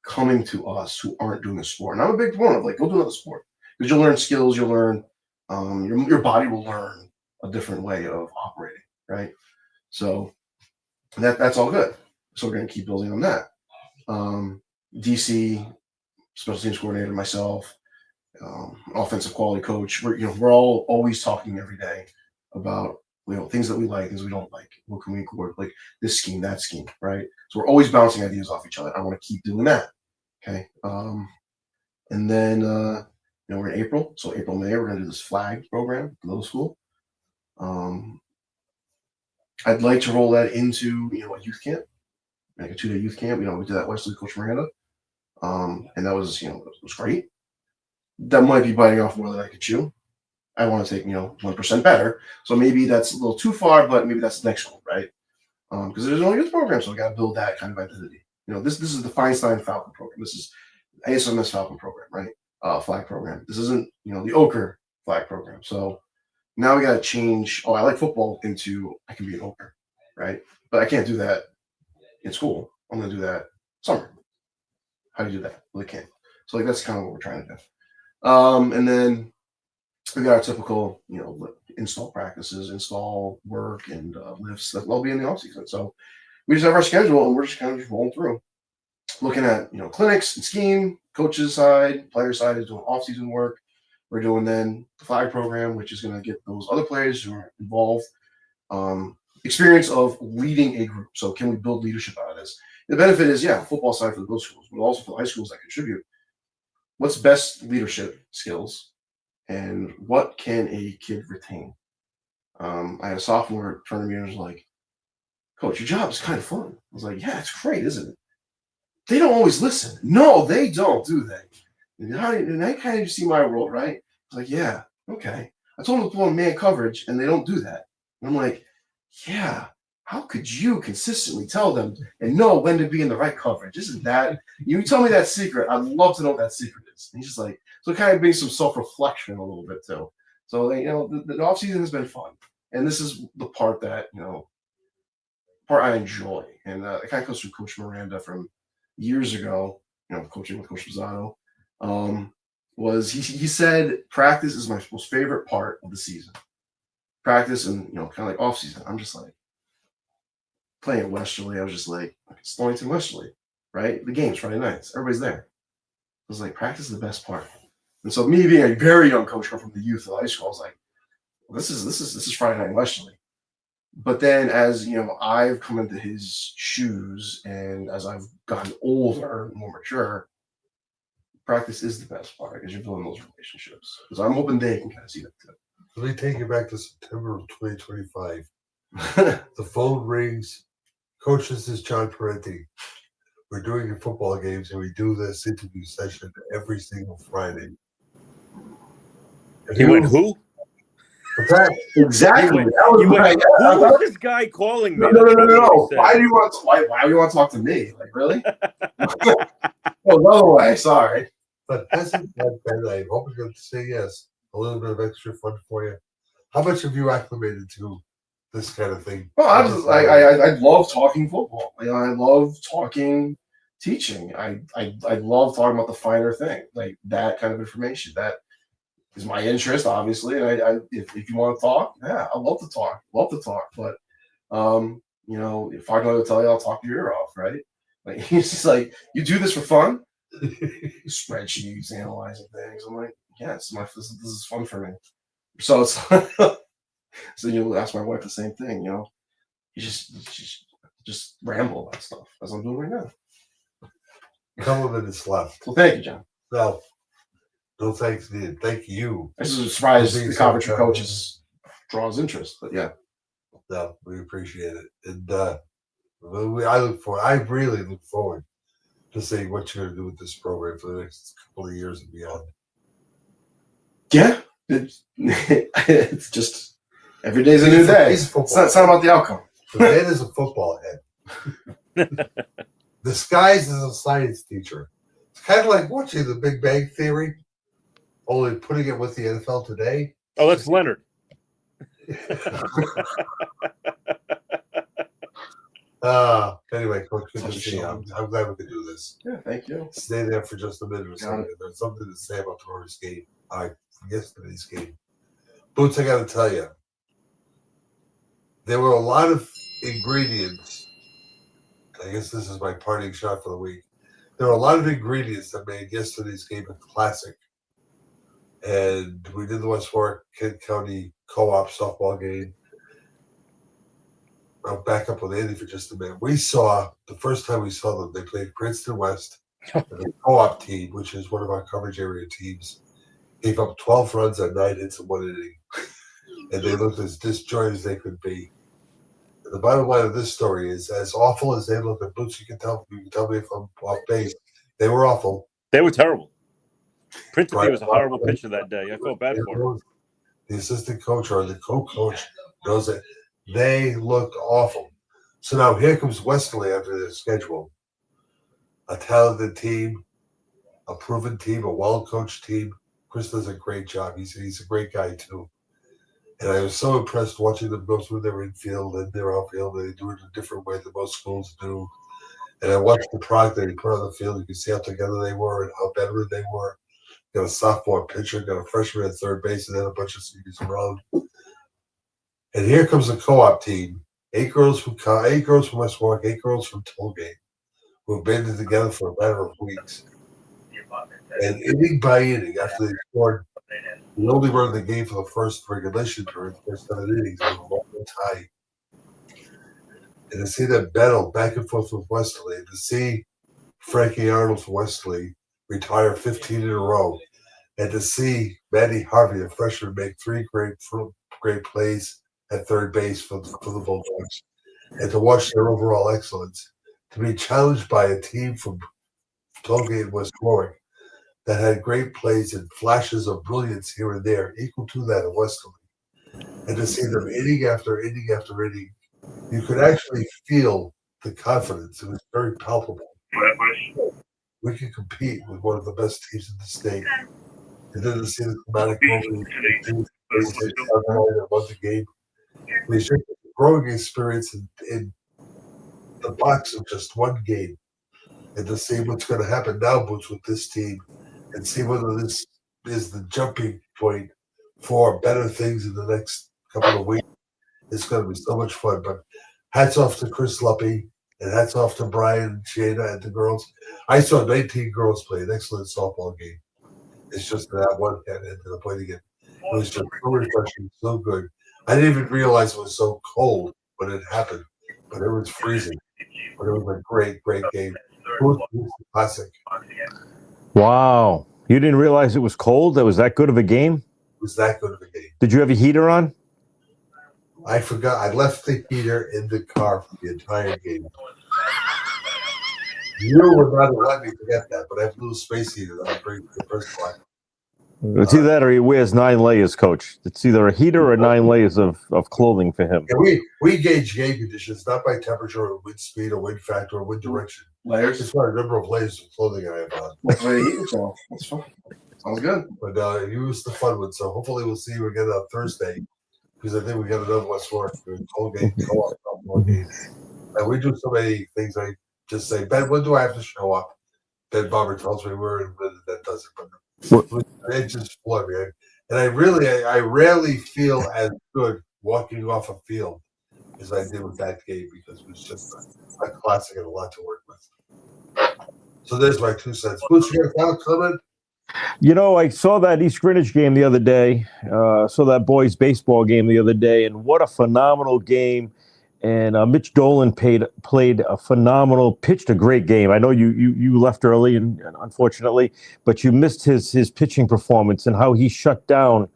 coming to us who aren't doing a sport. And I'm a big proponent of go do another sport, because you'll learn skills, you'll learn, your body will learn a different way of operating, right? So that's all good. So we're going to keep building on that. DC, special teams coordinator, myself, offensive quality coach. We're all always talking every day about things that we like, things we don't like. What can we incorporate? Like this scheme, that scheme, right? So we're always bouncing ideas off each other. I want to keep doing that. Okay. And then we're in April, so April, May, we're going to do this flag program, middle school. I'd like to roll that into a youth camp, like a 2-day youth camp. We did that Wesley, Coach Miranda. And that was, it was great. That might be biting off more than I could chew. I want to take, 1% better. So maybe that's a little too far, but maybe that's the next goal, right? Because there's no youth program, so I got to build that kind of identity. This is the Feinstein Falcon program. This is ASMS Falcon program, right? flag program. This isn't, the Ochre flag program. So now we got to change. Oh, I like football into I can be an Ochre, right? But I can't do that in school. I'm going to do that summer. How do you do that? Well, I can't. So like that's kind of what we're trying to do. And then we got our typical, install practices, install work, and lifts that will be in the off season. So we just have our schedule, and we're just kind of just rolling through, looking at clinics and scheme. Coaches side, player side is doing off season work. We're doing then the flag program, which is going to get those other players who are involved experience of leading a group. So can we build leadership out of this? The benefit is, football side for the middle schools, but also for the high schools that contribute. What's best leadership skills, and what can a kid retain? I had a sophomore turn to me and was like, "Coach, your job is kind of fun." I was like, "Yeah, it's great, isn't it?" They don't always listen. No, they don't, do they? And I kind of see my role, right? I was like, "Yeah, okay." I told them to pull in man coverage, and they don't do that. And I'm like, "Yeah, how could you consistently tell them and know when to be in the right coverage? Isn't that, you tell me that secret, I'd love to know what that secret is." And he's just like, so it kind of brings some self-reflection a little bit too. So, the offseason has been fun. And this is the part that, part I enjoy. And it kind of comes from Coach Miranda from years ago, coaching with Coach Lozano, was he said, practice is my most favorite part of the season. Practice and, kind of like off season. I'm just like, playing at Westerly, I was just like, Stonington Westerly, right? The game's Friday nights. Everybody's there. I was like, practice is the best part. And so me being a very young coach from the youth of high school, I was like, well, this is Friday night in Westerly. But then as, I've come into his shoes, and as I've gotten older, more mature, practice is the best part because you're building those relationships. Because I'm hoping they can kind of see that too.
Let me take you back to September of 2025. The phone rings. Coach, this is John Parenti. We're doing your football games, and we do this interview session every single Friday.
He went, who?
Exactly.
Who was this guy calling me?
No. Why do you want to talk to me? Like, really? Oh, no way. Sorry.
But hasn't that been, I'm hoping to say yes, a little bit of extra fun for you? How much have you acclimated to this kind of thing?
Well, I love talking football. I love talking teaching. I love talking about the finer thing, like that kind of information. That is my interest, obviously. And if you want to talk, yeah, I love to talk. But if I know to tell you, I'll talk your ear off, right? Like he's just like, you do this for fun? Spreadsheets, analyzing things. I'm like, yeah, this is fun for me. So it's so you'll ask my wife the same thing, you just ramble about stuff as I'm doing right now.
A couple of minutes left.
Well, thank you, John.
No thanks needed. Thank you.
This is a surprise. The conference for coaches draws interest, but yeah.
No, we appreciate it, and I really look forward to seeing what you're going to do with this program for the next couple of years and beyond.
Yeah, it's just every day's a new day. It's not about the outcome.
The man is a football head. Disguised as a science teacher. It's kind of like watching The Big Bang Theory, only putting it with the NFL today.
Oh, that's Leonard.
Anyway, Coach, good to see you. I'm glad we could do this.
Yeah, thank you.
Stay there for just a minute or so. There's something to say about tomorrow's game. Yesterday's game. Boots, I got to tell you, there were a lot of ingredients. I guess this is my parting shot for the week. There were a lot of ingredients that made yesterday's game a classic. And we did the West Warwick Kent County Co-op softball game. I'll back up with Andy for just a minute. The first time we saw them, they played Princeton West, the co-op team, which is one of our coverage area teams, gave up 12 runs on 9 hits in 1 inning. And they looked as disjointed as they could be. And the bottom line of this story is, as awful as they look at Boots, you can tell me if I'm off base. They were awful.
They were terrible. Princeton was a horrible pitcher that day. I felt bad for him.
The assistant coach or the co-coach knows that they looked awful. So now here comes Westerly after their schedule. A talented team, a proven team, a well-coached team. Chris does a great job. He's a great guy too. And I was so impressed watching them go through their infield and their outfield. They do it a different way than most schools do. And I watched the product that he put on the field. You could see how together they were and how veteran they were. Got a sophomore pitcher, got a freshman at third base, and then a bunch of seniors around. And here comes the co-op team. 8 girls from West Warwick, 8 girls from Tollgate, who have been together for a matter of weeks. And inning by inning, after they scored, we only won the game for the first regulation period, the first 7 innings, it was a tie. And to see them battle back and forth with Wesley, to see Frankie Arnold from Wesley retire 15 in a row, and to see Maddie Harvey, a freshman, make 3 great plays at third base for the Bulldogs, and to watch their overall excellence, to be challenged by a team from Tollgate and West Warwick that had great plays and flashes of brilliance here and there, equal to that of Wesley, and to see them inning after inning after inning, you could actually feel the confidence. It was very palpable. We can compete with one of the best teams in the state. And then to see the climatic moment, the game, we should growing experience in the box of just one game, and to see what's going to happen now, Boots, with this team, and see whether this is the jumping point for better things in the next couple of weeks. It's going to be so much fun. But hats off to Chris Luppy, and hats off to Brian, Shana, and the girls. I saw 19 girls play an excellent softball game. It's just that one had ended up playing it. It was just so refreshing, so good. I didn't even realize it was so cold when it happened, but it was freezing. But it was a great, great game. It was a classic.
Wow. You didn't realize it was cold? That was that good of a game?
It was that good of a game.
Did you have a heater on?
I forgot. I left the heater in the car for the entire game. You would not let me forget that, but I have a little space heater that I bring to the first one.
It's either that or he wears 9 layers, Coach. It's either a heater or 9 layers of clothing for him.
Yeah, we gauge game conditions not by temperature or wind speed or wind factor or wind direction.
Layers?
It's by the number of layers of clothing I have on.
That's why you eat yourself. That's fine. Sounds good.
But you was the fun one, so hopefully we'll see you again on Thursday, because I think we got another West Warwick Tollgate co-op game. And we do so many things. I just say, Ben, when do I have to show up? Ben Barber tells me where, and that does it. But it just floored me. And I rarely feel as good walking off a field as I did with that game, because it was just a classic and a lot to work with. So there's my 2 cents. Boots, you got a comment?
You know, I saw that East Greenwich game the other day. Saw that boys' baseball game the other day, and what a phenomenal game. And Mitch Dolan played a phenomenal, pitched a great game. I know you left early, and unfortunately, but you missed his pitching performance and how he shut down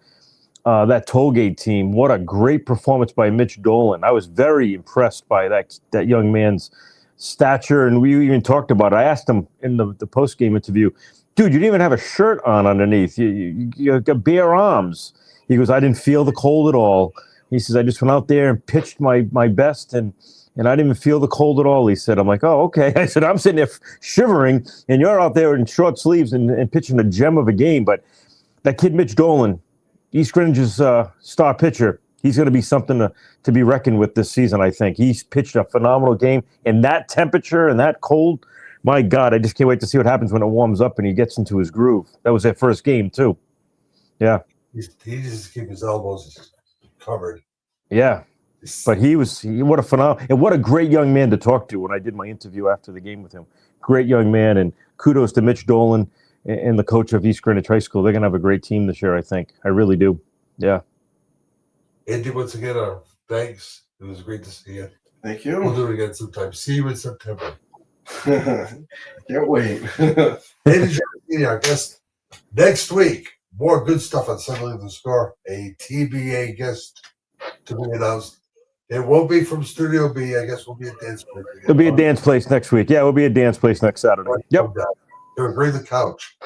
that Tollgate team. What a great performance by Mitch Dolan. I was very impressed by that young man's stature, and we even talked about it. I asked him in the post-game interview, dude, you didn't even have a shirt on underneath. You got bare arms. He goes, I didn't feel the cold at all. He says, I just went out there and pitched my best, and I didn't even feel the cold at all, he said. I'm like, oh, okay. I said, I'm sitting there shivering, and you're out there in short sleeves and pitching a gem of a game. But that kid, Mitch Dolan, East Greenwich's star pitcher, he's going to be something to be reckoned with this season, I think. He's pitched a phenomenal game in that temperature and that cold. My God, I just can't wait to see what happens when it warms up and he gets into his groove. That was their first game, too. Yeah.
He just keep his elbows covered.
Yeah. But what a phenomenal, and what a great young man to talk to when I did my interview after the game with him. Great young man, and kudos to Mitch Dolan and the coach of East Greenwich High School. They're going to have a great team this year, I think. I really do. Yeah.
Andy, once again, thanks. It was great to see you.
Thank you.
We'll do it again sometime. See you in September.
Can't wait.
Ladies and gentlemen, our guest next week. More good stuff on Settling the Score. A TBA guest to be announced. It won't be from Studio B. I guess we'll be at Dance Place.
It'll be a dance place next week. Yeah, we'll be at Dance Place next Saturday. Yep.
Bring the couch.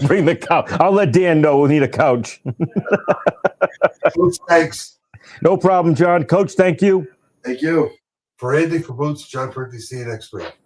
Bring the couch. I'll let Dan know we'll need a couch.
Thanks.
No problem, John. Coach, thank you.
Thank you.
For Andy, for Boots, John Perky, see you next week.